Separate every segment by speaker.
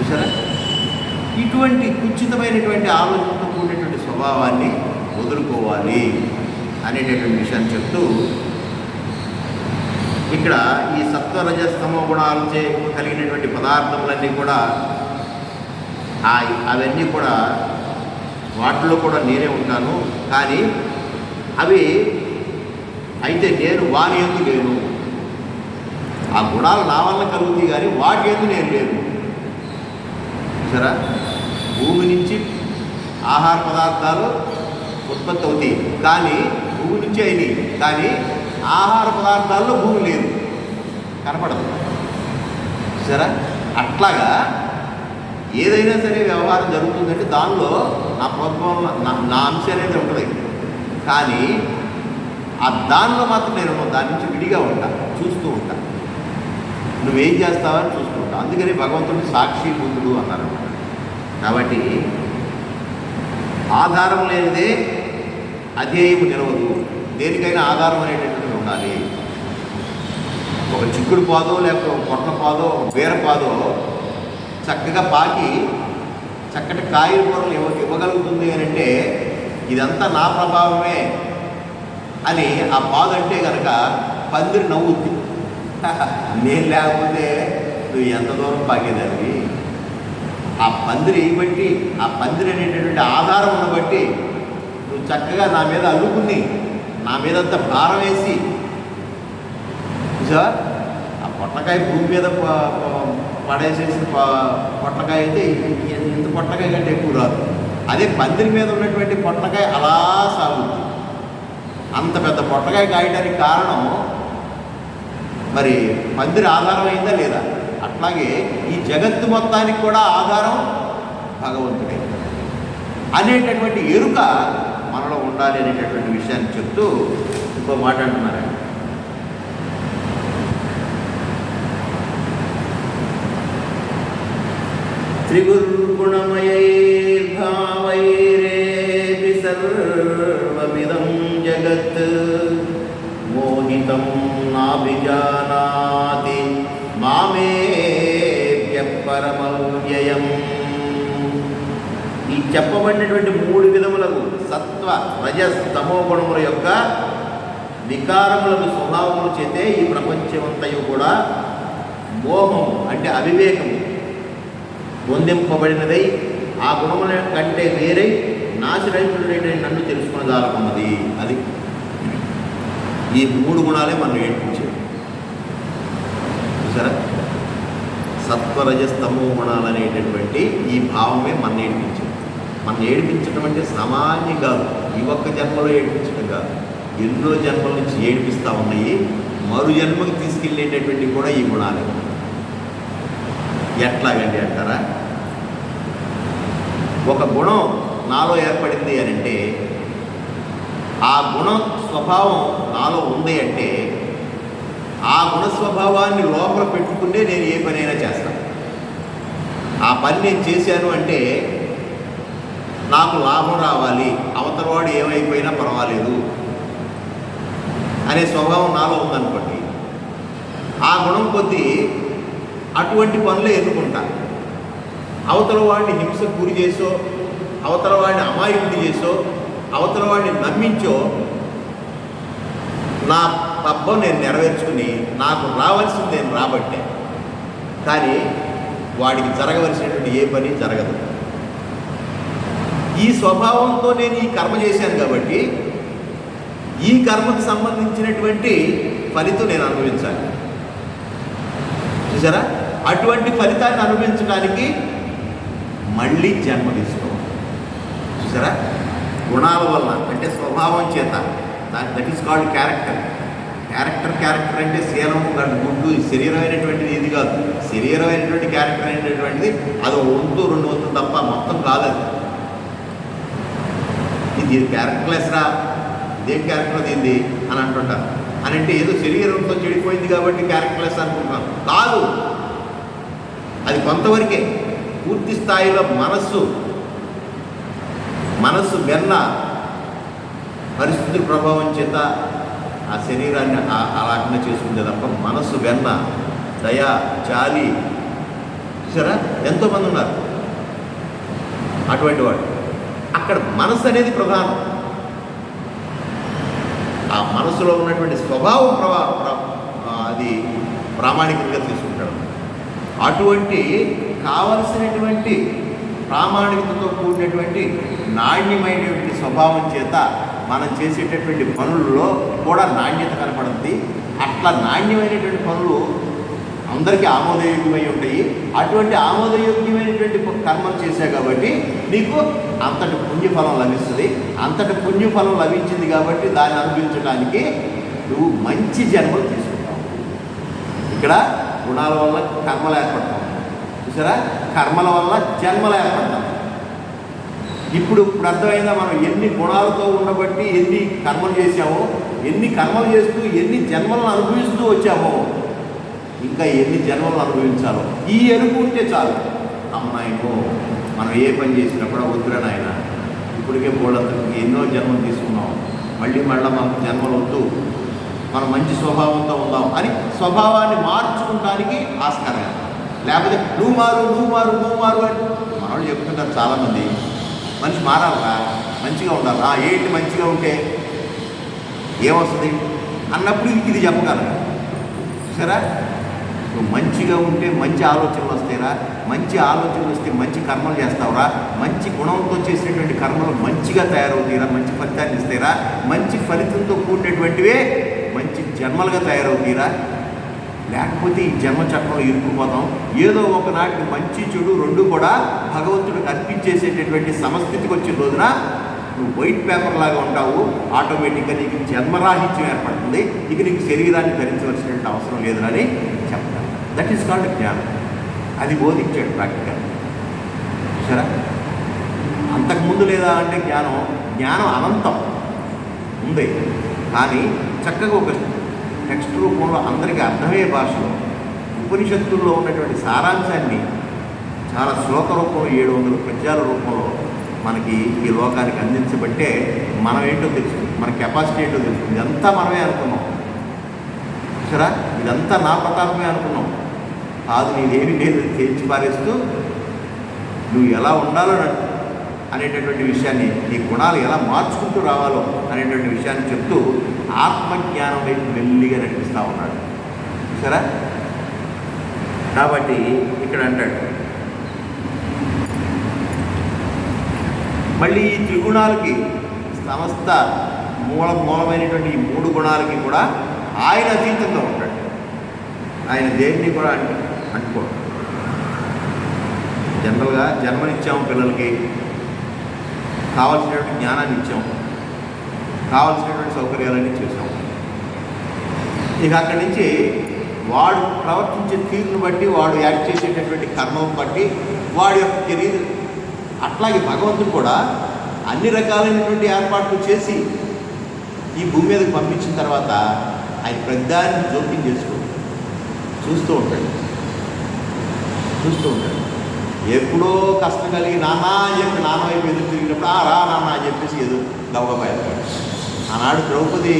Speaker 1: చూసారా, ఇటువంటి కుచితమైనటువంటి ఆలోచనతో కూడినటువంటి స్వభావాన్ని వదులుకోవాలి అనేటటువంటి విషయాన్ని చెప్తూ ఇక్కడ ఈ సత్వరజస్తమో గుణాలచే కలిగినటువంటి పదార్థములన్నీ కూడా అవన్నీ కూడా వాటిలో కూడా నేనే ఉంటాను, కానీ అవి అయితే నేను వాని యందు లేను. ఆ గుణాలు నా వల్ల కలుగుతాయి కానీ వాటి యందు నేను లేను. సరే, భూమి నుంచి ఆహార పదార్థాలు ఉత్పత్తి అవుతాయి, కానీ భూమి నుంచి అయినాయి, కానీ ఆహార పదార్థాల్లో భూమి లేదు, కనపడదు. సరే, అట్లాగా ఏదైనా సరే వ్యవహారం జరుగుతుందంటే దానిలో నా ప్రభావం నా అంశం అనేది ఉంటుంది, కానీ ఆ దానిలో మాత్రం నేను దాని నుంచి విడిగా ఉంటా, చూస్తూ ఉంటా, నువ్వేం చేస్తావని చూస్తూ ఉంటా. అందుకని భగవంతుడు సాక్షిభూతుడు అన్నారు. కాబట్టి ఆధారం లేనిదే అధ్యేయము నిలవదు. దేనికైనా ఆధారం అనేటటువంటిది ఉండాలి. ఒక చిక్కుడు పాదో లేకపోతే ఒక పొట్ల పాదో ఒక బీర పాదో చక్కగా పాకి చక్కటి కాయగూరలు ఇవ్వగలుగుతుంది అని అంటే ఇదంతా నా ప్రభావమే అని ఆ పాదు అంటే కనుక పందిరి నవ్వుద్ది. నేను లేకపోతే నువ్వు ఎంత దూరం పాకేదాన్ని. ఆ పందిరి బట్టి, ఆ పందిరి అనేటటువంటి ఆధారం బట్టి నువ్వు చక్కగా నా మీద అల్లుకుని నా మీదంతా భారం వేసి చూసా. ఆ పొట్లకాయ భూమి మీద పడేసేసిన పొట్లకాయ అయితే ఇంత పొట్లకాయ కంటే ఎక్కువ రాదు. అదే పందిరి మీద ఉన్నటువంటి పొట్లకాయ అలా సాగుతుంది. అంత పెద్ద పొట్లకాయ కాయడానికి కారణం మరి పందిరి ఆధారం అయిందా లేదా? అట్లాగే ఈ జగత్తు మొత్తానికి కూడా ఆధారం భగవంతుడే అనేటటువంటి ఎరుక మనలో ఉండాలి అనేటటువంటి విషయాన్ని చెప్తూ ఇంకో మాట అంటున్నారండి. త్రిగుర్గుణమయైర్భావైరేపి సర్వమిదం జగత్ మోహితం నాభిజానాతి మామేభ్యః పరమవ్యయం. ఈ చెప్పబడినటువంటి 3 విధములకు సత్వ రజస్ తమో గుణముల యొక్క వికారములకు స్వభావములు చేతే ఈ ప్రపంచమంతయు కూడా మోహం అంటే అవివేకము పొందింపబడినదై ఆ గుణముల కంటే వేరై నాశరహితుడైన నన్ను తెలుసుకున్నదాలకున్నది. అది ఈ 3 గుణాలే మనం ఏడ్పించేది. చూసారా, సత్వరజస్తమో గుణాలు అనేటటువంటి ఈ భావమే మన ఏడిపించేది. మనం ఏడిపించడం అంటే సామాన్యం కాదు, ఈ ఒక్క జన్మలో ఏడిపించడం కాదు, ఎన్నో జన్మల నుంచి ఏడిపిస్తూ ఉన్నాయి. మరు జన్మకు తీసుకెళ్ళేటటువంటి కూడా ఈ గుణాలే. ఎట్లాగండి అంటారా? ఒక గుణం నాలో ఏర్పడింది అని అంటే ఆ గుణం స్వభావం నాలో ఉంది అంటే ఆ గుణ స్వభావాన్ని లోపల పెట్టుకుంటే నేను ఏ పనైనా చేస్తాను. ఆ పని నేను చేశాను అంటే నాకు లాభం రావాలి, అవతలవాడు ఏమైపోయినా పర్వాలేదు అనే స్వభావం నాలో ఉందనుకోండి, ఆ గుణం కొద్దీ అటువంటి పనులే ఎన్నుకుంటా. అవతల వాడిని హింసకు గురి చేసో, అవతల వాడిని అమాయకుడి చేసో, అవతల వాడిని నమ్మించో నా పబ్బం నేను నెరవేర్చుకుని నాకు రావాల్సింది నేను రాబట్టే, కానీ వాడికి జరగవలసినటువంటి ఏ పని జరగదు. ఈ స్వభావంతో నేను ఈ కర్మ చేశాను కాబట్టి ఈ కర్మకు సంబంధించినటువంటి ఫలితం నేను అనుభవించాలి. చూసారా, అటువంటి ఫలితాన్ని అనుభవించడానికి మళ్ళీ జన్మ తీసుకోవాలి. చూసారా, గుణాల వల్ల అంటే స్వభావం చేత, that is called character. Character అంటే శీలం గుడ్డు శరీరమైనటువంటిది ఇది కాదు. శరీరమైనటువంటి క్యారెక్టర్ అనేటటువంటిది అది 1 2 వంతులు తప్ప మొత్తం కాదు. ఇది క్యారెక్టర్లెస్ రా, ఇదేం క్యారెక్టర్ దీంది అని అంటుంటారు. అని అంటే ఏదో శరీరంతో చెడిపోయింది కాబట్టి క్యారెక్టర్లెస్ అనుకుంటున్నాం, కాదు. అది కొంతవరకే. పూర్తి స్థాయిలో మనస్సు వెన్న పరిస్థితుల ప్రభావం చేత ఆ శరీరాన్ని అలాగనే చేసుకుంటే తప్ప మనస్సు వెన్న దయ జాలి చూసారా ఎంతోమంది ఉన్నారు అటువంటి వాడు. అక్కడ మనసు అనేది ప్రధానం. ఆ మనసులో ఉన్నటువంటి స్వభావం అది ప్రామాణికంగా తీసుకుంటాడు. అటువంటి కావలసినటువంటి ప్రామాణికతతో కూడినటువంటి నాణ్యమైనటువంటి స్వభావం చేత మనం చేసేటటువంటి పనుల్లో కూడా నాణ్యత కనపడుతుంది. అట్లా నాణ్యమైనటువంటి పనులు అందరికీ ఆమోదయోగ్యమై ఉంటాయి. అటువంటి ఆమోదయోగ్యమైనటువంటి కర్మలు చేశావు కాబట్టి నీకు అంతటి పుణ్యఫలం లభిస్తుంది. అంతటి పుణ్యఫలం లభించింది కాబట్టి దాన్ని అనుభవించడానికి నువ్వు మంచి జన్మలు తీసుకుంటావు. ఇక్కడ గుణాల వల్ల కర్మలు ఏర్పడతావు. చూసారా, కర్మల వల్ల జన్మలు ఏర్పడతాం. ఇప్పుడు అర్థమైందా మనం ఎన్ని గుణాలతో ఉండబట్టి ఎన్ని కర్మలు చేశామో, ఎన్ని కర్మలు చేస్తూ ఎన్ని జన్మలను అనుభవిస్తూ వచ్చామో, ఇంకా ఎన్ని జన్మలను అనుభవించాలో ఈ ఎరుపు ఉంటే చాలు. అమ్మాయినో మనం ఏ పని చేసినప్పుడు వద్దురా నాయన, ఇప్పటికే బోళ్ళంతకి ఎన్నో జన్మలు తీసుకున్నాం, మళ్ళీ మనకు జన్మలు వద్దు, మనం మంచి స్వభావంతో ఉందాం అని స్వభావాన్ని మార్చుకోవడానికి ఆస్కారం. లేకపోతే నువ్వు మారు అని మనవాళ్ళు చెప్తుంటారు చాలామంది. మనిషి మారాలరా, మంచిగా ఉండాలా. ఏంటి మంచిగా ఉంటే ఏమొస్తుంది అన్నప్పుడు ఇది చెప్పగలరా. సరే, నువ్వు మంచిగా ఉంటే మంచి ఆలోచనలు వస్తాయిరా, మంచి ఆలోచనలు వస్తే మంచి కర్మలు చేస్తావురా, మంచి గుణంతో చేసినటువంటి కర్మలు మంచిగా తయారవుతాయిరా, మంచి ఫలితాన్ని ఇస్తాయిరా, మంచి ఫలితంతో కూడినటువంటివే మంచి జన్మలుగా తయారవుతాయిరా. లేకపోతే ఈ జన్మ చక్రంలో ఇరుక్కుపోతాం. ఏదో ఒకనాటికి మంచి చెడు రెండు కూడా భగవంతుడికి అర్పించేసేటటువంటి సమస్థితికి వచ్చిన రోజున నువ్వు వైట్ పేపర్ లాగా ఉంటావు. ఆటోమేటిక్గా నీకు జన్మరాహిత్యం ఏర్పడుతుంది. ఇక నీకు శరీరాన్ని ధరించవలసినటువంటి అవసరం లేదని చెప్తాను. దట్ ఈస్ కాల్డ్ జ్ఞానం. అది బోధించాడు ప్రాక్టికల్. సరే, అంతకుముందు లేదా అంటే జ్ఞానం అనంతం ఉంది. కానీ చక్కగా ఒక టెక్స్ట్ రూపంలో అందరికీ అర్థమయ్యే భాషలో ఉపనిషత్తుల్లో ఉన్నటువంటి సారాంశాన్ని చాలా శ్లోక రూపంలో 700 పద్యాల రూపంలో మనకి ఈ లోకానికి అందించబట్టే మనం ఏంటో తెలుస్తుంది, మన కెపాసిటీ ఏంటో తెలుస్తుంది. ఇదంతా మనమే అనుకున్నాం. సరే, ఇదంతా నా ప్రతాపమే అనుకున్నాం. కాదు, నీదేమీ లేదు తేల్చి పారేస్తూ నువ్వు ఎలా ఉండాలో అనేటటువంటి విషయాన్ని, నీ గుణాలు ఎలా మార్చుకుంటూ రావాలో అనేటువంటి విషయాన్ని చెప్తూ ఆత్మజ్ఞానం వైపు మెల్లిగా నడిపిస్తూ ఉన్నాడు. సరే, కాబట్టి ఇక్కడ అంటాడు మళ్ళీ ఈ త్రిగుణాలకి సమస్త మూలమైనటువంటి ఈ 3 గుణాలకి కూడా ఆయన అతీతంగా ఉంటాడు. ఆయన దేన్ని కూడా అంటుకోడు. జనరల్గా జన్మనిచ్చాము, పిల్లలకి కావాల్సినటువంటి జ్ఞానాన్ని ఇచ్చాం, కావాల్సినటువంటి సౌకర్యాలన్నీ చేసాం. ఇక అక్కడి నుంచి వాడు ప్రవర్తించే తీరును బట్టి, వాడు యాక్ట్ చేసేటటువంటి కర్మను బట్టి వాడి యొక్క కెరీర్. అట్లాగే భగవంతుడు కూడా అన్ని రకాలైనటువంటి ఏర్పాట్లు చేసి ఈ భూమి మీదకి పంపించిన తర్వాత ఆయన ప్రతిదాన్ని జోక్యం చూస్తూ ఉంటాడు. ఎప్పుడో కష్టం కలిగి నాన్న అని చెప్పి నాన్న వైపు ఎదురు తిరిగినప్పుడు రా నాన్న అని చెప్పేసి ఎదురు గవ్వబోయాడు. ఆనాడు ద్రౌపది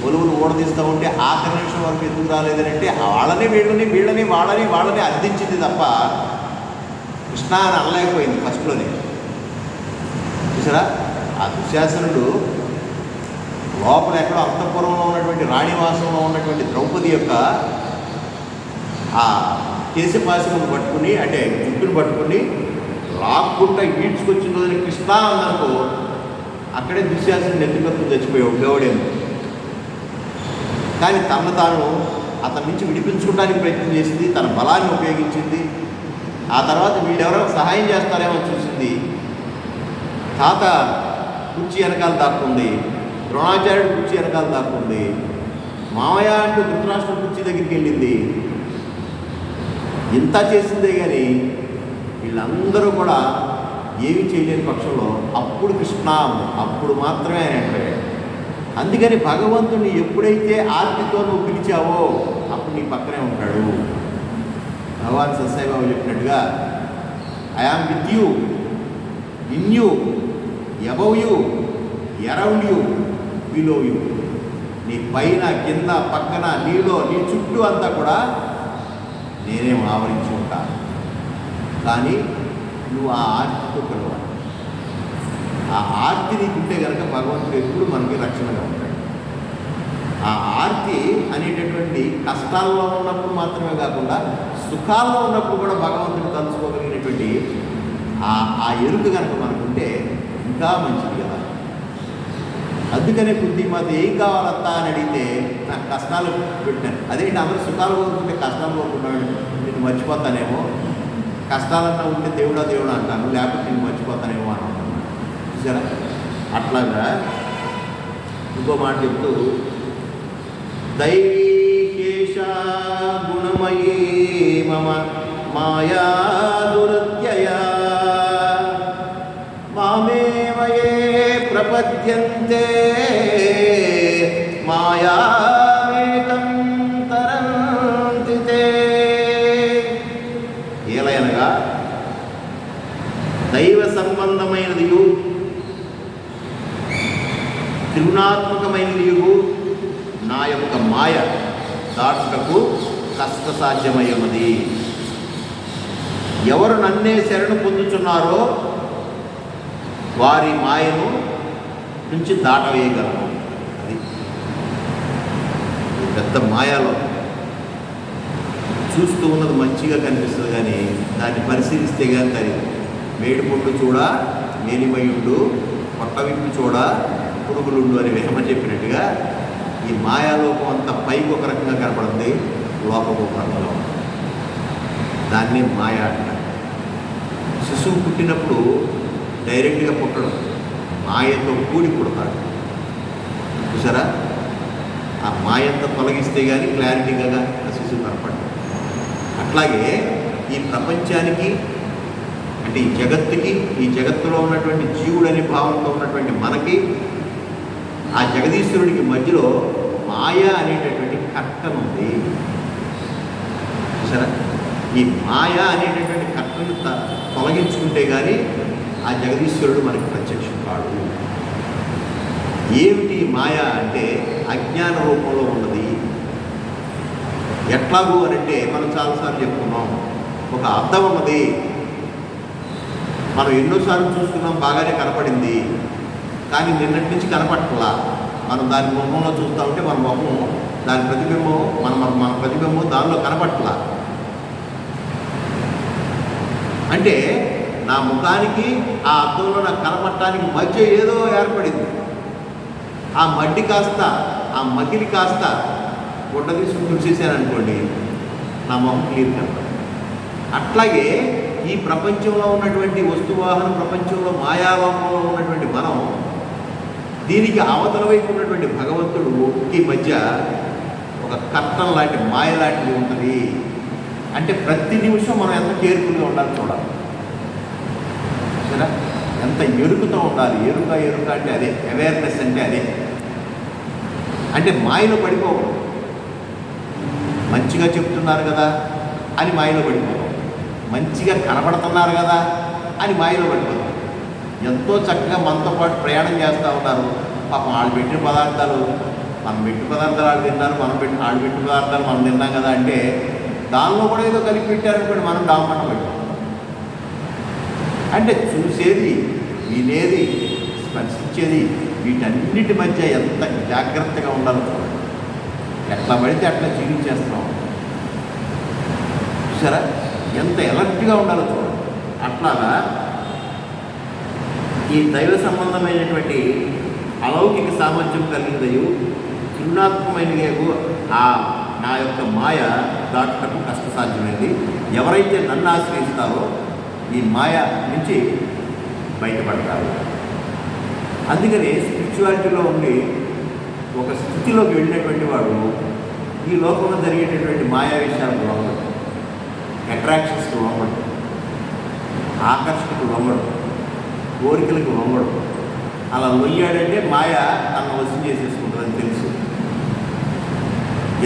Speaker 1: ఒలువులు ఓడదీస్తూ ఉంటే ఆఖరి నిమిషం వరకు ఎందుకు రాలేదని అంటే వాళ్ళని అర్థించింది తప్ప కృష్ణ అని అనలేకపోయింది ఫస్ట్లోనే. చూసారా, ఆ దుశ్శాసనుడు లోపల ఎక్కడో అంతఃపురంలో ఉన్నటువంటి రాణివాసంలో ఉన్నటువంటి ద్రౌపది యొక్క ఆ కేశపాశమును పట్టుకుని, అంటే జుట్టును పట్టుకుని లాక్కుంటా ఈడ్చుకొచ్చిన రోజున కృష్ణ అన్నకు అక్కడే దుశ్శాసనుడు ఎత్తుకొత్తు చచ్చిపోయావు గౌడేమో. కానీ తాను అతని నుంచి విడిపించుకోవడానికి ప్రయత్నం చేసింది, తన బలాన్ని ఉపయోగించింది. ఆ తర్వాత వీళ్ళెవరో సహాయం చేస్తారేమో చూసింది. తాత కుర్చీ వెనకాల దాక్కుంది, ద్రోణాచార్యుడు కుర్చీ వెనకాల దాక్కుంది, మామయ్య అంటూ ధృతరాష్ట్రుడు కుర్చీ దగ్గరికి వెళ్ళింది. ఇంత చేసిందే కానీ వీళ్ళందరూ కూడా ఏమీ చేయలేని పక్షంలో అప్పుడు కృష్ణ, అప్పుడు మాత్రమే ఆయన అంటాడు. అందుకని భగవంతుని ఎప్పుడైతే ఆర్తితో నువ్వు పిలిచావో అప్పుడు నీ పక్కనే ఉంటాడు. భగవాన్ సత్సాయిబాబు చెప్పినట్టుగా I am with you, in you, above you, around you, below you. నీ పైన, కింద, పక్కన, నీలో, నీ చుట్టూ అంతా కూడా నేనే ఆవరించి ఉంటాను. కానీ నువ్వు ఆ ఆర్తితో పిలవాలి. ఆ ఆర్తి నీకుంటే కనుక భగవంతుడు ఎప్పుడు మనకి రక్షణగా ఉంటాడు. ఆ ఆర్తి అనేటటువంటి కష్టాల్లో ఉన్నప్పుడు మాత్రమే కాకుండా సుఖాల్లో ఉన్నప్పుడు కూడా భగవంతుడు తలుచుకోగలిగినటువంటి ఆ ఎరుక కనుక మనకుంటే ఇంకా మంచిది కదా. అందుకనే బుద్ధిమాత ఏం కావాలంతా అని అడిగితే నాకు కష్టాలు పెట్టాను. అదేంటి అందరూ సుఖాలు కోరుకుంటే కష్టాలు కోరుకున్నాడు, నేను మర్చిపోతానేమో, కష్టాలన్నా ఉంటే దేవుడా దేవుడా అంటాను, లేకపోతే నేను మర్చిపోతానేమో అని అంటున్నాను. చూసారా? అట్లాగా ఇంకో మాట చెప్తూ దైవీకేశ గుణమయీ మమ మాయా దురత్యయ మామేవయే ప్రపద్యంతే మాయామేకం తరంతి తే. ఏలయనగా దైవ సంబంధమైనది త్రిగుణాత్మకమైనది నా యొక్క మాయ దాటుటకు కష్టసాధ్యమయ్యమది. ఎవరు నన్నే శరణు పొందుచున్నారో వారి మాయను నుంచి దాటవేయగలను. అది పెద్ద మాయలో చూస్తూ ఉన్నది మంచిగా కనిపిస్తుంది, కానీ దాన్ని పరిశీలిస్తే కానీ తెలియదు. మేడిపొట్టు చూడ మేలిమయుండు, పొట్టవింపు చూడ పురుగులుండు అని వేమని చెప్పినట్టుగా ఈ మాయాలోకం అంతా పైకి ఒక రకంగా కనపడుతుంది, లోపం ఒక రకంగా ఉంటుంది. దాన్నే మాయ అంటారు. శిశువు పుట్టినప్పుడు డైరెక్ట్గా పుట్టడం, మాయతో కూడి పుడతాడు. చూసారా? ఆ మాయంతా తొలగిస్తే కానీ క్లారిటీగా శిశువు కనపడదు. అట్లాగే ఈ ప్రపంచానికి అంటే ఈ జగత్తుకి, ఈ జగత్తులో ఉన్నటువంటి జీవుడు అనే భావంతో ఉన్నటువంటి మనకి, ఆ జగదీశ్వరుడికి మధ్యలో మాయ అనేటటువంటి కర్టన ఉంది. చూసారా? ఈ మాయ అనేటటువంటి కర్టను తొలగించుకుంటే కానీ ఆ జగదీశ్వరుడు మనకి ప్రత్యక్షం కాడు. ఏమిటి మాయ అంటే అజ్ఞాన రూపంలో ఉన్నది. ఎట్లాగూ అని అంటే మనం చాలాసార్లు చెప్పుకున్నాం, ఒక అద్దం ఉన్నది, మనం ఎన్నోసార్లు చూసుకున్నాం, బాగానే కనపడింది, కానీ నిన్నటి నుంచి కనపట్లా. మనం దాని ముఖంలో చూస్తూ ఉంటే మన ముఖం, దాని ప్రతిబింబం, మన ప్రతిబింబం దానిలో కనపట్లా. అంటే నా ముఖానికి ఆ అద్దంలో నాకు కనపడటానికి మధ్య ఏదో ఏర్పడింది. ఆ మడ్డి కాస్త, ఆ మకిలి కాస్త గుడ్డ తీసుకుని తుడిచేసాను అనుకోండి, నా మొహం క్లియర్ కనపడింది. అట్లాగే ఈ ప్రపంచంలో ఉన్నటువంటి వస్తువాహన ప్రపంచంలో మాయాలోకంలో ఉన్నటువంటి మనం, దీనికి అవతల వైపు ఉన్నటువంటి భగవంతుడికి మధ్య ఒక కర్టన లాంటి మాయ లాంటిది ఉంటుంది. అంటే ప్రతి నిమిషం మనం ఎంత కేర్ఫుల్గా ఉండాలి చూడాలి. సరే, ఎంత ఎరుకుతో ఉండాలి. ఎరుక అంటే అదే, అవేర్నెస్ అంటే అదే. అంటే మాయలో పడిపోవడం. మంచిగా చెప్తున్నారు కదా అని మాయలో పడిపోవడం, మంచిగా కనబడుతున్నారు కదా అని మాయలో పడిపోవడం. ఎంతో చక్కగా మనతో పాటు ప్రయాణం చేస్తూ ఉన్నారు, పాపం వాళ్ళు పెట్టిన పదార్థాలు మనం పెట్టిన పదార్థాలు వాళ్ళు తిన్నారు, వాళ్ళు పెట్టిన పదార్థాలు మనం తిన్నాం కదా అంటే దానిలో కూడా ఏదో కలిపి పెట్టారనుకోండి, మనం డామట పెట్టాం. అంటే చూసేది, వినేది, స్పర్శించేది, వీటన్నిటి మధ్య ఎంత జాగ్రత్తగా ఉండాలో చూడండి. ఎట్లా పడితే అట్లా జీవించేస్తున్నాం. చూసారా? ఎంత ఎలర్ట్గా ఉండాలో చూడండి. అట్లాగా ఈ దైవ సంబంధమైనటువంటి అలౌకిక సామర్థ్యం కలిగినదయు త్రిగుణాత్మకమైనది నా యొక్క మాయ దాటుటకు కష్టసాధ్యమైనది. ఎవరైతే నన్ను ఆశ్రయిస్తారో ఈ మాయ నుంచి బయటపడతారు. అందుకని స్పిరిచువాలిటీలో ఉండి ఒక స్థితిలోకి వెళ్ళినటువంటి వాడు ఈ లోకంలో జరిగేటటువంటి మాయా విషయాలకు లొంగడు, అట్రాక్షన్స్కి లొంగడు, ఆకర్షణకు లొంగడు, కోరికలకు లొంగడు. అలా లొంగాడంటే మాయ తనను వశం చేసేసుకుంటుందని తెలుసు.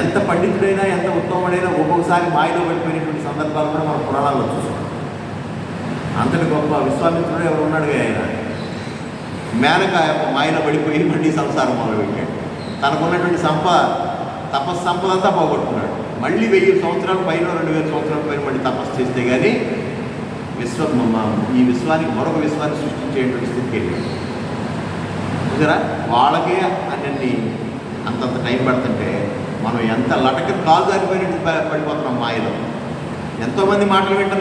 Speaker 1: ఎంత పండితుడైనా, ఎంత ఉత్తముడైనా ఒక్కొక్కసారి మాయలో పడిపోయినటువంటి సందర్భాలు కూడా మన పురాణాల్లో చూసాం. అంతటి గొప్ప విశ్వామిత్రుడు ఎవరు ఉన్నాడు, ఆయన మేనక మాయలో పడిపోయి మళ్ళీ సంసారం మొదలుపెట్టాడు. తనకున్నటువంటి తపస్సంపద అంతా పోగొట్టుకున్నాడు. మళ్ళీ 1000 సంవత్సరాల పైన 2000 సంవత్సరాల పైన మళ్ళీ తపస్సు చేస్తే కానీ ఈ విశ్వానికి మరొక విశ్వాన్ని సృష్టించేటువంటి స్థితికి వెళ్ళాడు. చూసారా, వాళ్ళకే అన్నీ అంతంత టైం పడుతుంటే మనం ఎంత లటక కాలు జారిపోయినట్టు పడిపోతున్నాం మాయలో. ఎంతోమంది మాటలు వింటున్నాం.